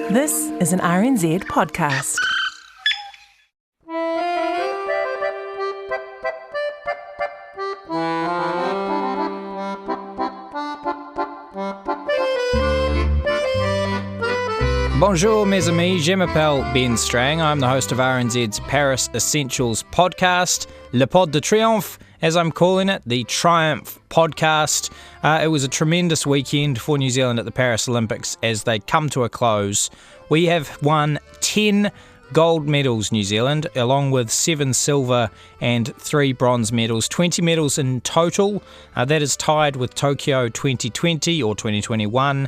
This is an RNZ podcast. Bonjour mes amis, je m'appelle Ben Strang. I'm the host of RNZ's Paris Essentials podcast, Le Pod de Triomphe, as I'm calling it, the Triumph podcast. It was a tremendous weekend for New Zealand at the Paris Olympics as they come to a close. We have won 10 gold medals, New Zealand, along with 7 silver and 3 bronze medals, 20 medals in total. That is tied with Tokyo 2020 or 2021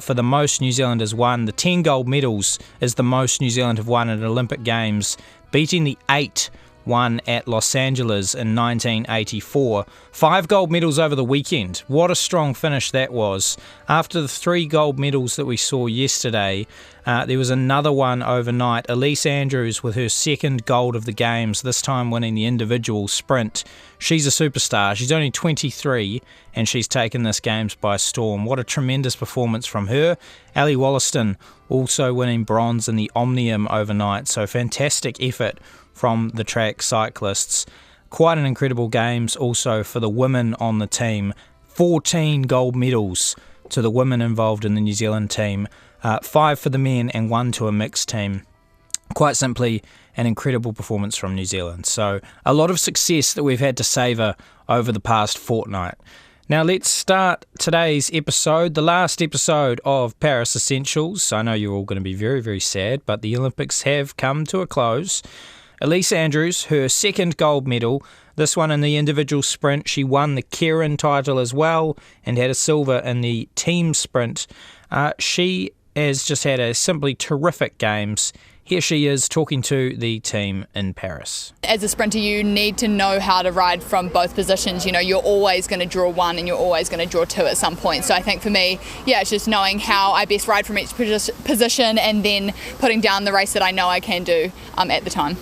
for the most New Zealand has won. The 10 gold medals is the most New Zealand have won at Olympic Games, beating the 8 won at Los Angeles in 1984. 5 gold medals over the weekend. What a strong finish that was. After the 3 gold medals that we saw yesterday, there was another one overnight. Elise Andrews with her second gold of the Games, this time winning the individual sprint. She's a superstar. She's only 23 and she's taken this Games by storm. What a tremendous performance from her. Ali Wollaston also winning bronze in the Omnium overnight. So fantastic effort from the track cyclists. Quite an incredible Games also for the women on the team. 14 gold medals to the women involved in the New Zealand team. 5 for the men and 1 to a mixed team. Quite simply, an incredible performance from New Zealand. So a lot of success that we've had to savour over the past fortnight. Now let's start today's episode, the last episode of Paris Essentials. I know you're all going to be very, very sad, but the Olympics have come to a close. Elise Andrews, her second gold medal, this one in the individual sprint. She won the Keirin title as well and had a silver in the team sprint. She has just had a simply terrific Games. Here she is talking to the team in Paris. As a sprinter, you need to know how to ride from both positions. You know, you're always going to draw one and you're always going to draw two at some point. So I think for me, it's just knowing how I best ride from each position and then putting down the race that I know I can do at the time.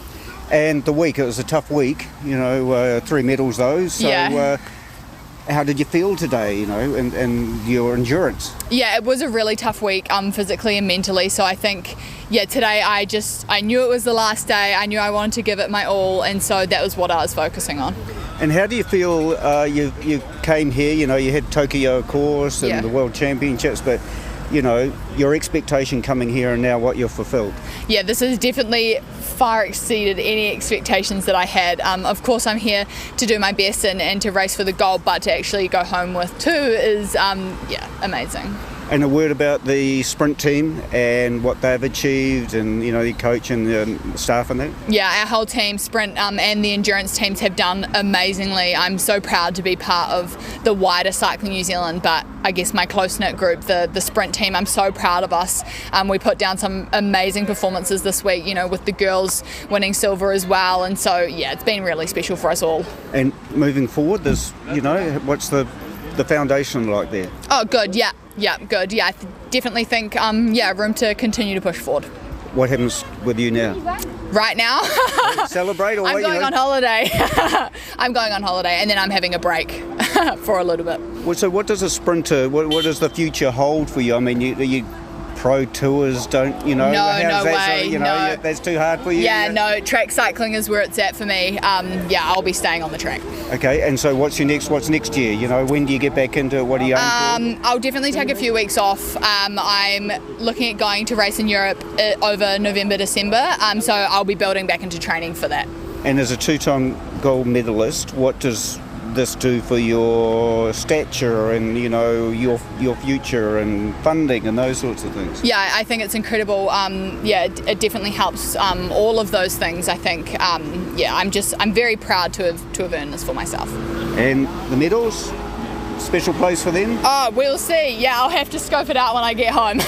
And the week, it was a tough week, 3 medals though. So how did you feel today, and your endurance? Yeah, it was a really tough week, physically and mentally. So I think, today I knew it was the last day. I knew I wanted to give it my all, and so that was what I was focusing on. And how do you feel you came here, you had Tokyo, of course, and the World Championships, but your expectation coming here and now what you've fulfilled? Yeah, this has definitely far exceeded any expectations that I had. Of course, I'm here to do my best and to race for the gold, but to actually go home with 2 is, amazing. And a word about the sprint team and what they've achieved and, your coach and the staff and that? Yeah, our whole team, sprint and the endurance teams have done amazingly. I'm so proud to be part of the wider Cycling New Zealand, but I guess my close-knit group, the sprint team, I'm so proud of us. We put down some amazing performances this week, with the girls winning silver as well. And so, it's been really special for us all. And moving forward, there's, what's the foundation like there? Oh, good, yeah, good. Yeah, I definitely think, room to continue to push forward. What happens with you now? Right now? Celebrate or I'm what? going on holiday. I'm going on holiday and then I'm having a break for a little bit. Well, so what does a sprinter, what does the future hold for you? I mean, you pro tours don't, No way. That's too hard for you? No, track cycling is where it's at for me. I'll be staying on the track. Okay, and so what's next year? When do you get back into it? What are you aiming for? I'll definitely take a few weeks off. I'm looking at going to race in Europe over November, December, so I'll be building back into training for that. And as a 2-time gold medalist, what does this do for your stature and your future and funding and those sorts of things? I think it's incredible. It definitely helps all of those things. I think I'm very proud to have earned this for myself. And the medals, special place for them? Oh, we'll see. I'll have to scope it out when I get home.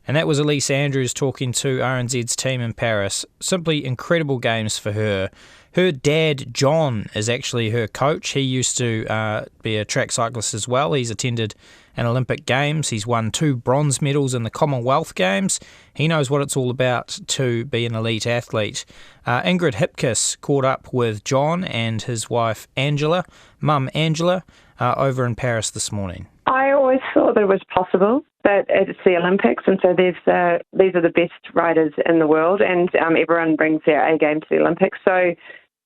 And that was Elise Andrews talking to RNZ's team in Paris. Simply incredible Games for her. Her dad, John, is actually her coach. He used to be a track cyclist as well. He's attended an Olympic Games. He's won 2 bronze medals in the Commonwealth Games. He knows what it's all about to be an elite athlete. Ingrid Hipkiss caught up with John and his wife, Angela, mum Angela, over in Paris this morning. I always thought thought that it was possible, but it's the Olympics, and so these are the best riders in the world, and everyone brings their A game to the Olympics. So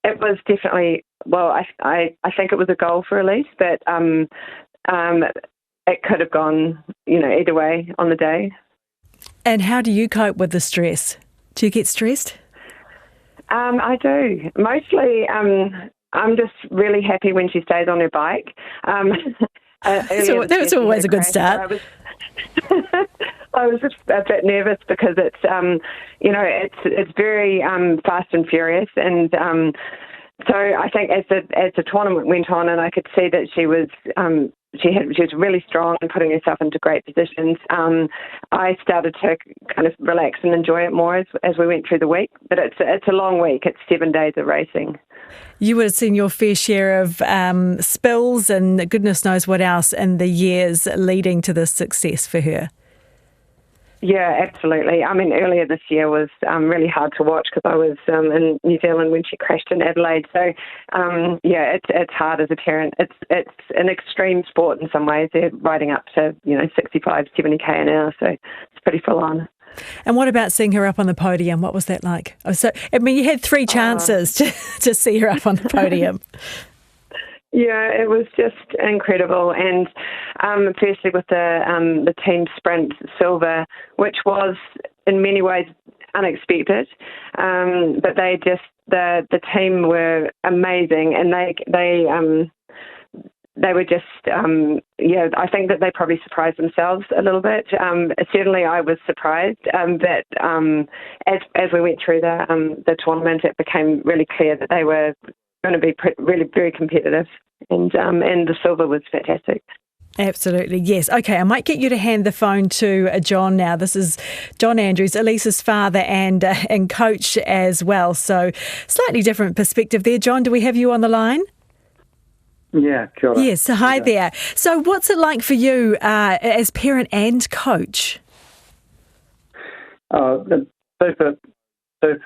it was definitely, well, I think it was a goal for Elise, but it could have gone, either way on the day. And how do you cope with the stress? Do you get stressed? I do. Mostly, I'm just really happy when she stays on her bike. So that was always a good start. I was just a bit nervous because it's, it's very fast and furious, and so I think as the tournament went on, and I could see that she was really strong and putting herself into great positions. I started to kind of relax and enjoy it more as we went through the week. But it's a long week. It's 7 days of racing. You would have seen your fair share of spills and goodness knows what else in the years leading to this success for her. Yeah, absolutely. I mean, earlier this year was really hard to watch because I was in New Zealand when she crashed in Adelaide. So, it's hard as a parent. It's an extreme sport in some ways. They're riding up to 65, 70k an hour, so it's pretty full on. And what about seeing her up on the podium? What was that like? You had 3 chances to see her up on the podium. Yeah, it was just incredible, and firstly with the team sprint silver, which was in many ways unexpected, but the team were amazing, and they were just I think that they probably surprised themselves a little bit. Certainly, I was surprised, but as we went through the tournament, it became really clear that they were going to be really very competitive, and the silver was fantastic. Absolutely, yes. Okay, I might get you to hand the phone to John now. This is John Andrews, Elise's father and coach as well. So slightly different perspective there. John, do we have you on the line? Yeah, sure. Yes, hi there. So what's it like for you as parent and coach? Super. It's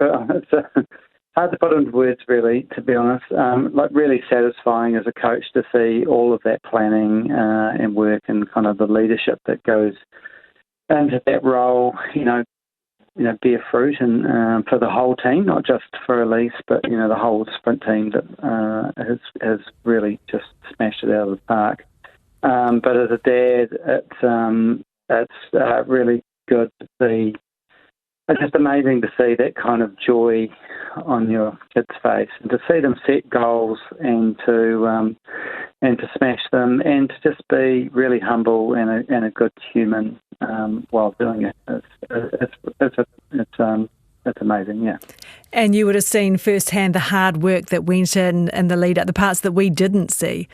hard to put into words, really, to be honest. Really satisfying as a coach to see all of that planning and work and kind of the leadership that goes into that role, bear fruit and for the whole team, not just for Elise, but the whole sprint team that has really just smashed it out of the park. But as a dad, it's really good to see. It's just amazing to see that kind of joy on your kids' face, and to see them set goals and to smash them, and to just be really humble and a good human while doing it. It's amazing, yeah. And you would have seen firsthand the hard work that went in the lead up, the parts that we didn't see.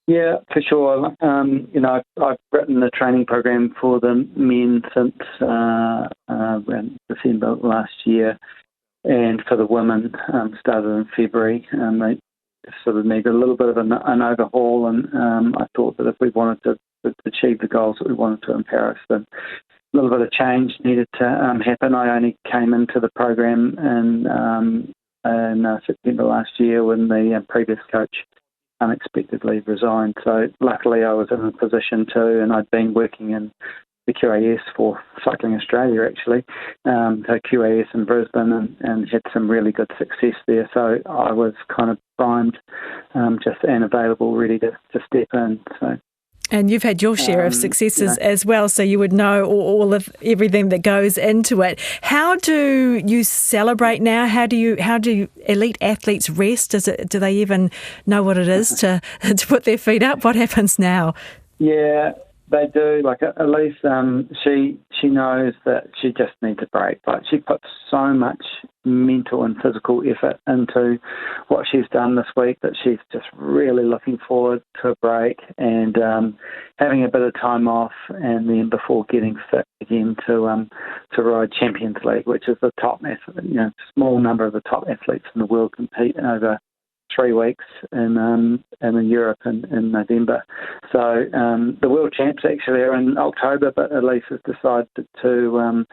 Yeah, for sure. I've written the training program for the men since around December last year, and for the women started in February. They sort of needed a little bit of an overhaul, and I thought that if we wanted to achieve the goals that we wanted to in Paris, then a little bit of change needed to happen. I only came into the program in September last year when the previous coach unexpectedly resigned. So luckily I was in a position to, and I'd been working in the QAS for Cycling Australia actually, so QAS in Brisbane, and had some really good success there. So I was kind of primed and available, ready to step in. So. And you've had your share of successes as well, so you would know all of everything that goes into it. How do you celebrate now? How do elite athletes rest? Do they even know what it is to put their feet up? What happens now? Yeah, they do. Like Elise, she knows that she just needs a break. Like she puts so much mental and physical effort into what she's done this week that she's just really looking forward to a break and having a bit of time off, and then before getting fit again to ride Champions League, which is the top, small number of the top athletes in the world compete over 3 weeks in Europe in November. So the World Champs actually are in October, but Elise has decided to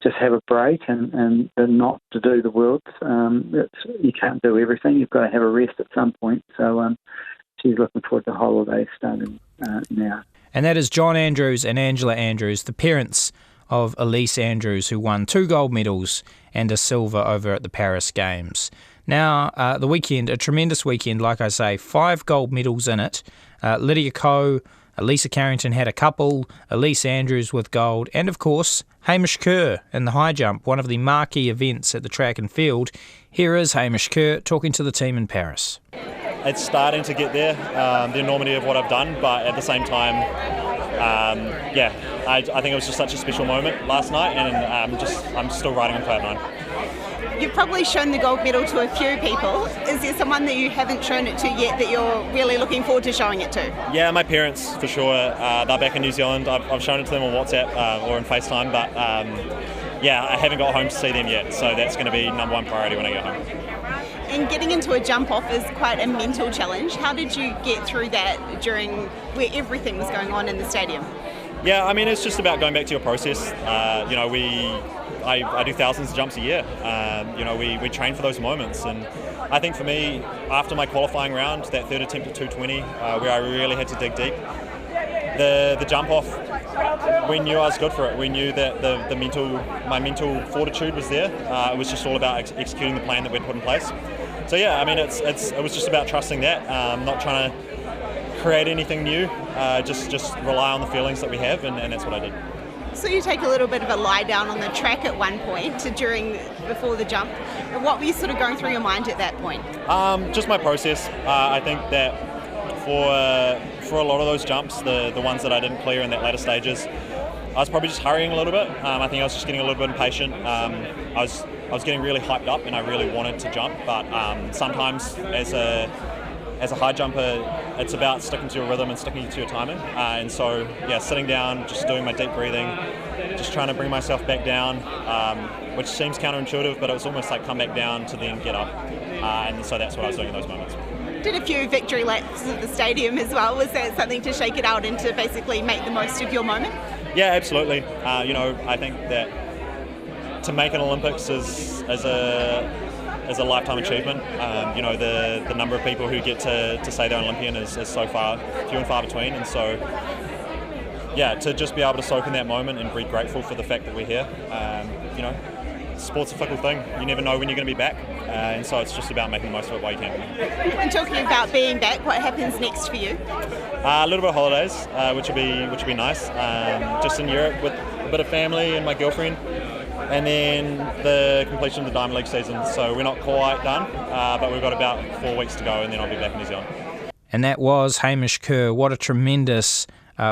just have a break and not to do the Worlds. You can't do everything. You've got to have a rest at some point. So she's looking forward to holidays starting now. And that is John Andrews and Angela Andrews, the parents of Elise Andrews, who won 2 gold medals and a silver over at the Paris Games. Now, the weekend, a tremendous weekend, like I say, 5 gold medals in it. Lydia Ko, Lisa Carrington had a couple, Elise Andrews with gold, and of course, Hamish Kerr in the high jump, one of the marquee events at the track and field. Here is Hamish Kerr talking to the team in Paris. It's starting to get there, the enormity of what I've done, but at the same time, I think it was just such a special moment last night, and I'm still riding on cloud 9. You've probably shown the gold medal to a few people. Is there someone that you haven't shown it to yet that you're really looking forward to showing it to? Yeah, my parents, for sure. They're back in New Zealand. I've shown it to them on WhatsApp or on FaceTime, but I haven't got home to see them yet, so that's going to be number one priority when I get home. And getting into a jump off is quite a mental challenge. How did you get through that during where everything was going on in the stadium? Yeah, I mean, it's just about going back to your process. I do thousands of jumps a year. We train for those moments, and I think for me, after my qualifying round, that third attempt at 220, where I really had to dig deep, the jump off, we knew I was good for it. We knew that my mental fortitude was there. It was just all about executing the plan that we'd put in place. So yeah, I mean, it was just about trusting that, not trying to create anything new, just rely on the feelings that we have, and that's what I did. So you take a little bit of a lie down on the track at one point before the jump. What were you sort of going through your mind at that point? Just my process. I think that for a lot of those jumps, the ones that I didn't clear in that later stages, I was probably just hurrying a little bit. I think I was just getting a little bit impatient. I was getting really hyped up, and I really wanted to jump, but sometimes as a high jumper, it's about sticking to your rhythm and sticking to your timing. And so, sitting down, just doing my deep breathing, just trying to bring myself back down, which seems counterintuitive, but it was almost like come back down to then get up. And so that's what I was doing in those moments. Did a few victory laps of the stadium as well. Was that something to shake it out and to basically make the most of your moment? Yeah, absolutely. I think that to make an Olympics is a lifetime achievement. The number of people who get to say they're Olympian is so few and far between, and so to just be able to soak in that moment and be grateful for the fact that we're here. Sport's a fickle thing. You never know when you're going to be back, and so it's just about making the most of it while you can. And talking about being back, what happens next for you? A little bit of holidays, which will be nice. Just in Europe with a bit of family and my girlfriend. And then the completion of the Diamond League season. So we're not quite done, but we've got about 4 weeks to go, and then I'll be back in New Zealand. And that was Hamish Kerr. What a tremendous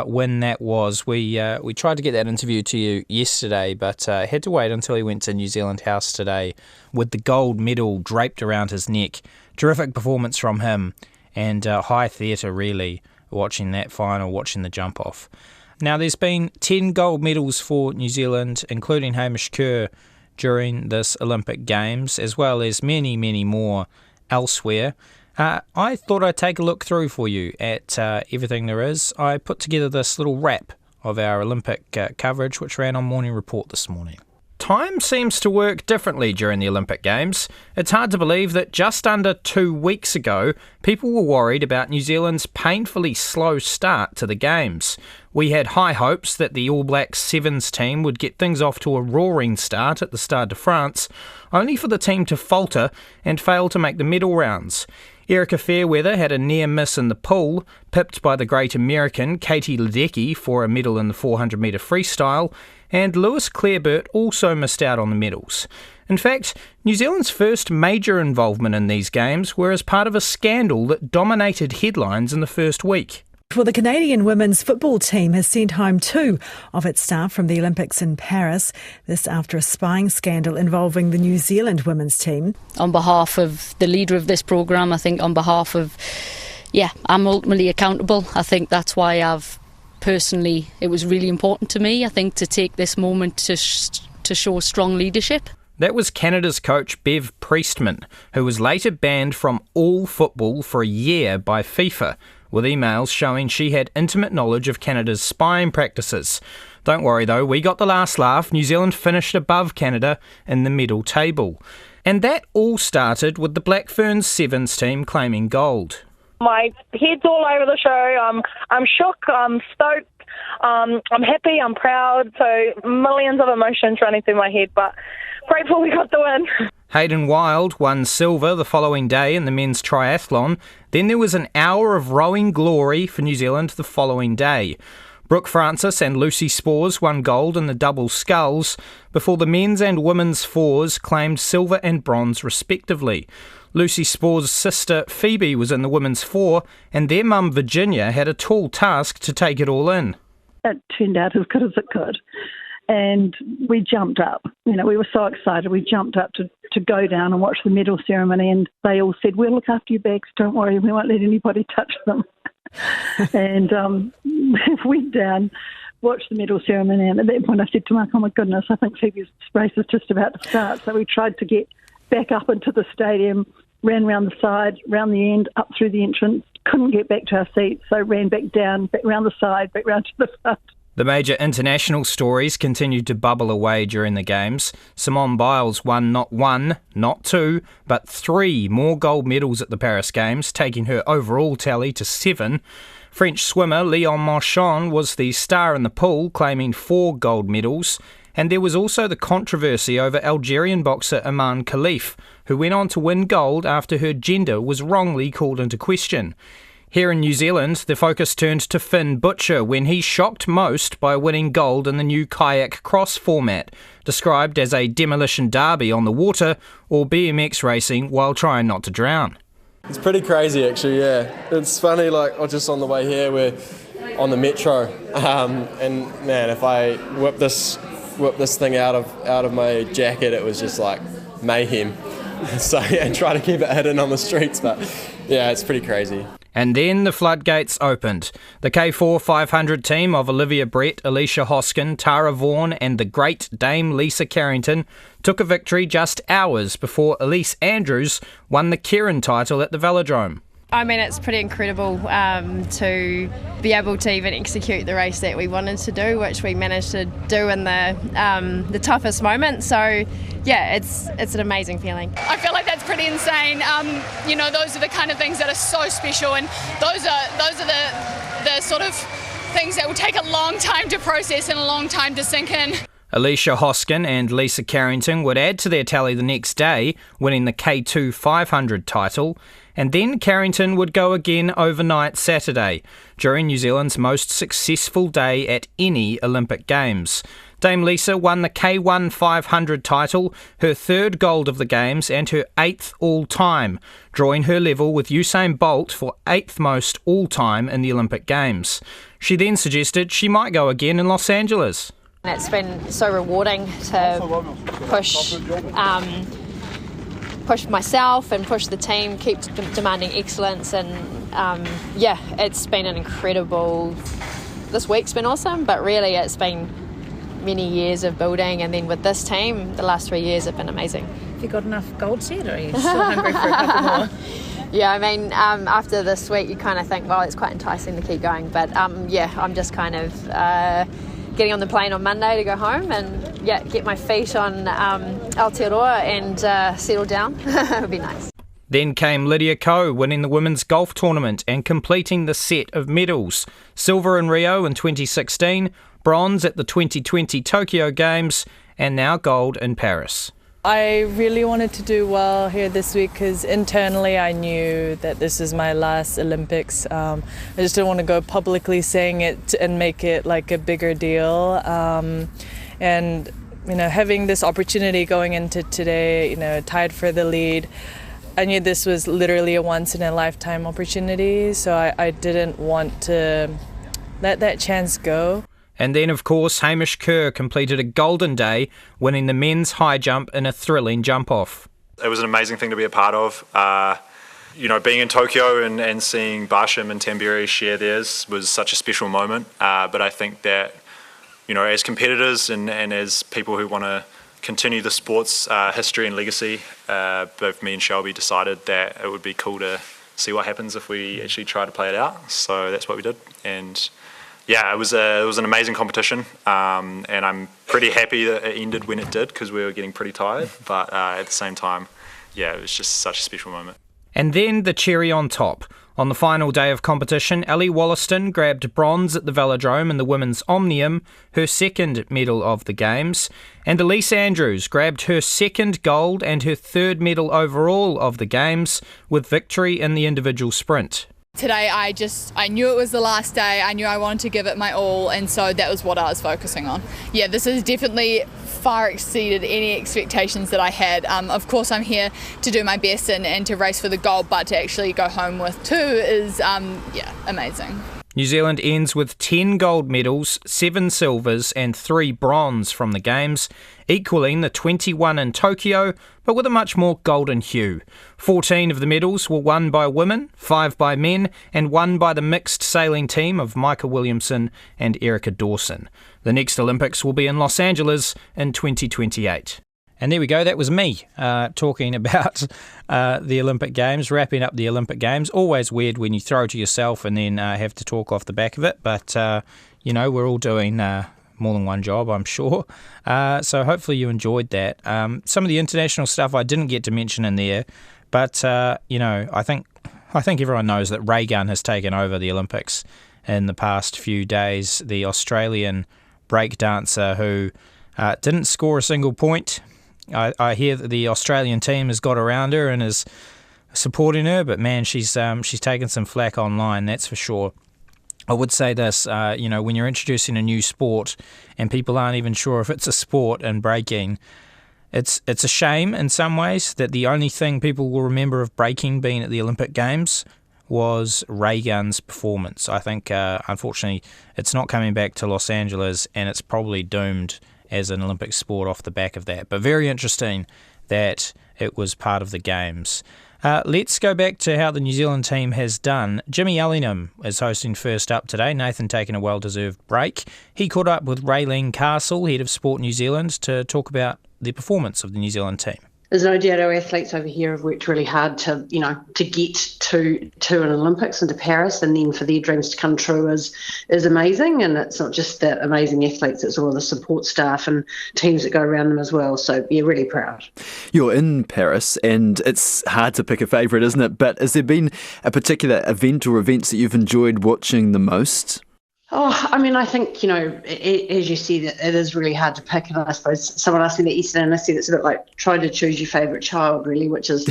win that was. We tried to get that interview to you yesterday, but had to wait until he went to New Zealand House today with the gold medal draped around his neck. Terrific performance from him, and high theatre really, watching that final, watching the jump off. Now, there's been 10 gold medals for New Zealand, including Hamish Kerr, during this Olympic Games, as well as many, many more elsewhere. I thought I'd take a look through for you at everything there is. I put together this little wrap of our Olympic coverage, which ran on Morning Report this morning. Time seems to work differently during the Olympic Games. It's hard to believe that just under 2 weeks ago, people were worried about New Zealand's painfully slow start to the Games. We had high hopes that the All Blacks Sevens team would get things off to a roaring start at the Stade de France, only for the team to falter and fail to make the medal rounds. Erica Fairweather had a near miss in the pool, pipped by the great American Katie Ledecky for a medal in the 400-metre freestyle, and Lewis Clareburt also missed out on the medals. In fact, New Zealand's first major involvement in these games were as part of a scandal that dominated headlines in the first week. Well, the Canadian women's football team has sent home 2 of its staff from the Olympics in Paris. This after a spying scandal involving the New Zealand women's team. On behalf of the leader of this programme, I think on behalf of, I'm ultimately accountable. I think that's why it was really important to me, I think, to take this moment to show strong leadership. That was Canada's coach Bev Priestman, who was later banned from all football for a year by FIFA, with emails showing she had intimate knowledge of Canada's spying practices. Don't worry though, we got the last laugh. New Zealand finished above Canada in the medal table. And that all started with the Black Ferns Sevens team claiming gold. My head's all over the show. I'm shook. I'm stoked. I'm happy. I'm proud. So millions of emotions running through my head, but grateful we got the win. Hayden Wilde won silver the following day in the men's triathlon. Then there was an hour of rowing glory for New Zealand the following day. Brooke Francis and Lucy Spores won gold in the double sculls before the men's and women's fours claimed silver and bronze respectively. Lucy Spores' sister Phoebe was in the women's four, and their mum Virginia had a tall task to take it all in. It turned out as good as it could, and we jumped up. We were so excited. We jumped up to go down and watch the medal ceremony, and they all said, "We'll look after your bags, don't worry, we won't let anybody touch them." And we went down, watched the medal ceremony, and at that point I said to Mark, "Oh my goodness, I think Phoebe's race is just about to start." So we tried to get back up into the stadium, ran round the side, round the end, up through the entrance, couldn't get back to our seats, so ran back down, back round the side, back round to the front. The major international stories continued to bubble away during the Games. Simone Biles won not one, not two, but 3 more gold medals at the Paris Games, taking her overall tally to 7. French swimmer Léon Marchand was the star in the pool, claiming 4 gold medals. And there was also the controversy over Algerian boxer Iman Khalif, who went on to win gold after her gender was wrongly called into question. Here in New Zealand, the focus turned to Finn Butcher when he shocked most by winning gold in the new kayak cross format, described as a demolition derby on the water or BMX racing while trying not to drown. It's pretty crazy actually, yeah. It's funny, just on the way here, we're on the metro, and man, if I whip this thing out of my jacket, it was just like mayhem. So yeah, try to keep it hidden on the streets, but yeah, it's pretty crazy. And then the floodgates opened. The K4 500 team of Olivia Brett, Alicia Hoskin, Tara Vaughan and the great Dame Lisa Carrington took a victory just hours before Elise Andrews won the Keirin title at the Velodrome. I mean, it's pretty incredible to be able to even execute the race that we wanted to do, which we managed to do in the toughest moment. So, yeah, it's an amazing feeling. I feel like that's pretty insane. Those are the kind of things that are so special, and those are the sort of things that will take a long time to process and a long time to sink in. Alicia Hoskin and Lisa Carrington would add to their tally the next day, winning the K2 500 title. And then Carrington would go again overnight Saturday, during New Zealand's most successful day at any Olympic Games. Dame Lisa won the K1 500 title, her 3rd gold of the Games and her 8th all-time, drawing her level with Usain Bolt for 8th most all-time in the Olympic Games. She then suggested she might go again in Los Angeles. It's been so rewarding to push myself and push the team, keep demanding excellence, and it's been an incredible. This week's been awesome, but really it's been many years of building, and then with this team, the last 3 years have been amazing. Have you got enough golds yet, or are you still hungry for a couple more? Yeah, I mean, after this week, you kind of think, well, it's quite enticing to keep going, but I'm just kind of getting on the plane on Monday to go home and get my feet on Aotearoa and settle down. It would be nice. Then came Lydia Ko, winning the women's golf tournament and completing the set of medals. Silver in Rio in 2016, bronze at the 2020 Tokyo Games, and now gold in Paris. I really wanted to do well here this week because internally I knew that this is my last Olympics. I just didn't want to go publicly saying it and make it like a bigger deal. And having this opportunity going into today, tied for the lead, I knew this was literally a once-in-a-lifetime opportunity, so I didn't want to let that chance go. And then, of course, Hamish Kerr completed a golden day, winning the men's high jump in a thrilling jump-off. It was an amazing thing to be a part of. Being in Tokyo and seeing Barsham and Tamberi share theirs was such a special moment. But I think that, as competitors and as people who want to continue the sport's history and legacy, both me and Shelby decided that it would be cool to see what happens if we actually try to play it out. So that's what we did. And yeah, it was an amazing competition, and I'm pretty happy that it ended when it did because we were getting pretty tired. But at the same time, it was just such a special moment. And then the cherry on top. On the final day of competition, Ellie Wollaston grabbed bronze at the Velodrome in the women's Omnium, her second medal of the Games, and Elise Andrews grabbed her second gold and her third medal overall of the Games with victory in the individual sprint. Today I knew it was the last day, I knew I wanted to give it my all, and so that was what I was focusing on. Yeah, this has definitely far exceeded any expectations that I had. Of course I'm here to do my best and to race for the gold, but to actually go home with 2 is amazing. New Zealand ends with 10 gold medals, 7 silvers and 3 bronze from the Games, equalling the 21 in Tokyo, but with a much more golden hue. 14 of the medals were won by women, 5 by men, and 1 by the mixed sailing team of Micah Williamson and Erica Dawson. The next Olympics will be in Los Angeles in 2028. And there we go, that was me talking about the Olympic Games, wrapping up the Olympic Games. Always weird when you throw to yourself and then have to talk off the back of it, but, we're all doing more than one job, I'm sure. So hopefully you enjoyed that. Some of the international stuff I didn't get to mention in there, but, I think everyone knows that Ray Gunn has taken over the Olympics in the past few days, the Australian breakdancer who didn't score a single point. I hear that the Australian team has got around her and is supporting her, but man, she's taken some flack online, that's for sure. I would say this, when you're introducing a new sport and people aren't even sure if it's a sport in breaking, it's a shame in some ways that the only thing people will remember of breaking being at the Olympic Games was Ray Gunn's performance. I think, unfortunately, it's not coming back to Los Angeles and it's probably doomed as an Olympic sport off the back of that. But very interesting that it was part of the Games. Let's go back to how the New Zealand team has done. Jimmy Ellingham is hosting First Up today. Nathan taking a well-deserved break. He caught up with Raylene Castle, head of Sport New Zealand, to talk about the performance of the New Zealand team. There's no doubt our athletes over here have worked really hard to get to an Olympics and to Paris, and then for their dreams to come true is amazing. And it's not just the amazing athletes, it's all the support staff and teams that go around them as well. So, yeah, really proud. You're in Paris, and it's hard to pick a favourite, isn't it? But has there been a particular event or events that you've enjoyed watching the most? Oh, I mean, I think, as you said, it is really hard to pick. And I suppose someone asked me that yesterday, and I said it's a bit like trying to choose your favourite child, really, which is,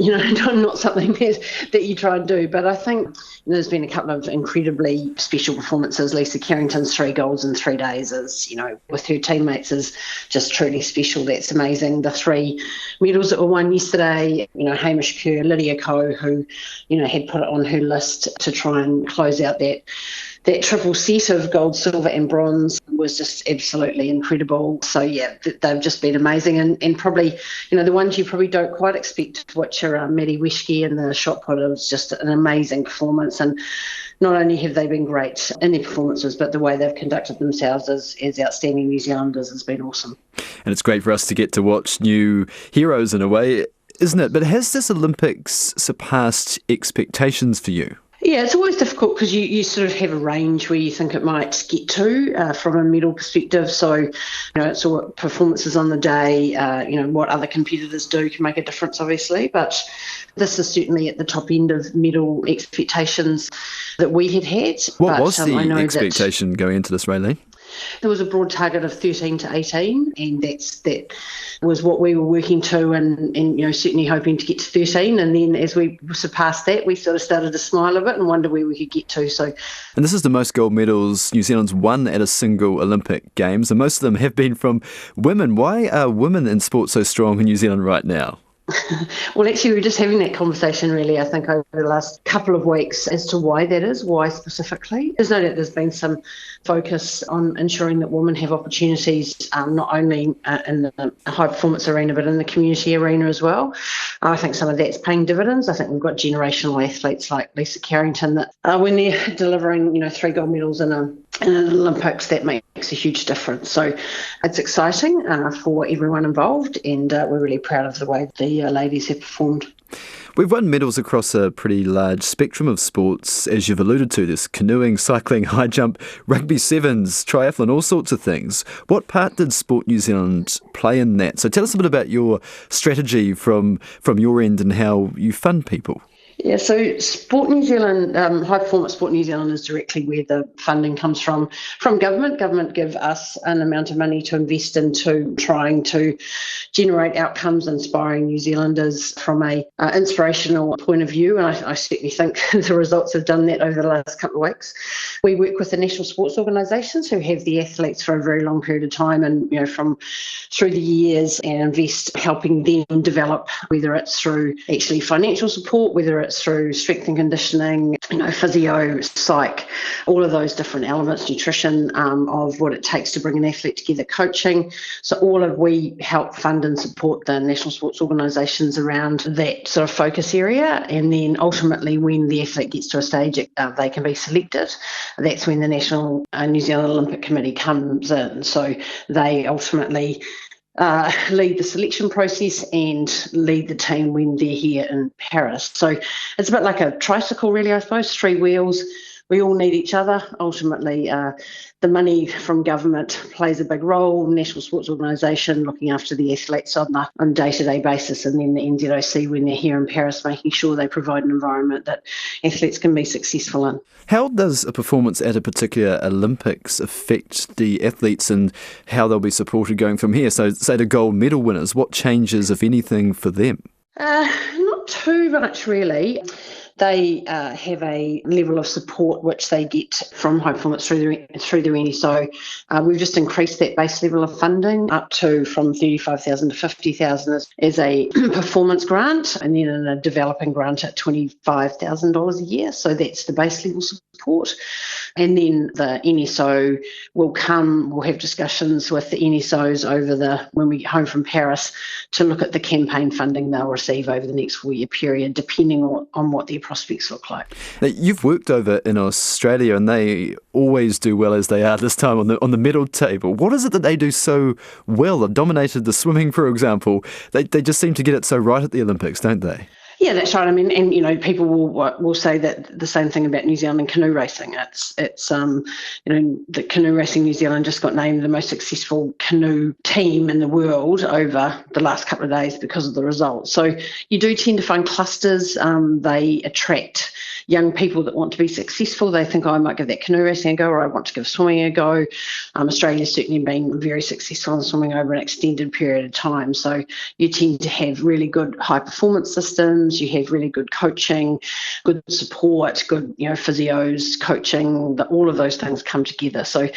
not something that you try and do. But I think there's been a couple of incredibly special performances. Lisa Carrington's 3 golds in 3 days is, with her teammates is just truly special. That's amazing. The 3 medals that were won yesterday, Hamish Kerr, Lydia Ko, who, had put it on her list to try and close out that triple set of gold, silver and bronze was just absolutely incredible. So, yeah, they've just been amazing. And probably, the ones you probably don't quite expect, which are Maddie Weshke and the shot putter, was just an amazing performance. And not only have they been great in their performances, but the way they've conducted themselves as outstanding New Zealanders has been awesome. And it's great for us to get to watch new heroes in a way, isn't it? But has this Olympics surpassed expectations for you? Yeah, it's always difficult because you sort of have a range where you think it might get to from a medal perspective. So, it's all performances on the day, what other competitors do can make a difference, obviously. But this is certainly at the top end of medal expectations that we had. What was the expectation going into this, Raylene? There was a broad target of 13 to 18, and that was what we were working to, and certainly hoping to get to 13. And then as we surpassed that, we sort of started to smile a bit and wonder where we could get to. So, and this is the most gold medals New Zealand's won at a single Olympic Games, and most of them have been from women. Why are women in sport so strong in New Zealand right now? Well, actually, we were just having that conversation, really, I think, over the last couple of weeks as to why that is, why specifically. There's no doubt there's been some focus on ensuring that women have opportunities, not only in the high-performance arena, but in the community arena as well. I think some of that's paying dividends. I think we've got generational athletes like Lisa Carrington that when they're delivering, 3 gold medals in an Olympics, that makes a huge difference. So it's exciting for everyone involved, and we're really proud of the way the ladies have performed. We've won medals across a pretty large spectrum of sports, as you've alluded to. There's canoeing, cycling, high jump, rugby sevens, triathlon, all sorts of things. What part did Sport New Zealand play in that? So tell us a bit about your strategy from your end and how you fund people. Yeah, so Sport New Zealand, High Performance Sport New Zealand is directly where the funding comes from government. Government give us an amount of money to invest into trying to generate outcomes inspiring New Zealanders from a inspirational point of view, and I certainly think the results have done that over the last couple of weeks. We work with the national sports organisations who have the athletes for a very long period of time, and from through the years, and invest helping them develop, whether it's through actually financial support, whether it's through strength and conditioning, physio, psych, all of those different elements, nutrition, of what it takes to bring an athlete together, coaching. So we help fund and support the national sports organisations around that sort of focus area. And then ultimately when the athlete gets to a stage they can be selected, that's when the National New Zealand Olympic Committee comes in. So they ultimately lead the selection process and lead the team when they're here in Paris. So it's a bit like a tricycle, really, I suppose, 3 wheels. We all need each other. Ultimately, the money from government plays a big role. National Sports Organisation looking after the athletes on a day-to-day basis, and then the NZOC when they're here in Paris, making sure they provide an environment that athletes can be successful in. How does a performance at a particular Olympics affect the athletes and how they'll be supported going from here? So, say the gold medal winners, what changes, if anything, for them? Not too much, really. They have a level of support which they get from High Performance through the NSO. We've just increased that base level of funding up to from $35,000 to $50,000 as a performance grant, and then in a developing grant at $25,000 a year. So that's the base level support. And then the NSO we'll have discussions with the NSOs when we get home from Paris to look at the campaign funding they'll receive over the next 4-year period, depending on what their prospects look like. Now, you've worked over in Australia and they always do well as they are this time on the medal table. What is it that they do so well? They've dominated the swimming, for example. They just seem to get it so right at the Olympics, don't they? Yeah, that's right. I mean, and people will say that the same thing about New Zealand and canoe racing. It's the Canoe Racing New Zealand just got named the most successful canoe team in the world over the last couple of days because of the results. So you do tend to find clusters. They attract young people that want to be successful. They think, I might give that canoe racing a go, or I want to give swimming a go. Australia's certainly been very successful in swimming over an extended period of time. So you tend to have really good high performance systems. You have really good coaching, good support, good physios, coaching. All of those things come together. So I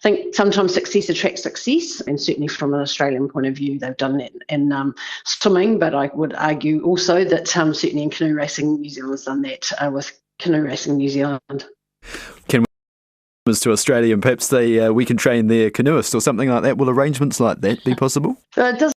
think sometimes success attracts success, and certainly from an Australian point of view, they've done that in swimming. But I would argue also that certainly in canoe racing, New Zealand's done that with Canoe Racing New Zealand. Can we to Australia and perhaps we can train their canoeists or something like that? Will arrangements like that be possible? It does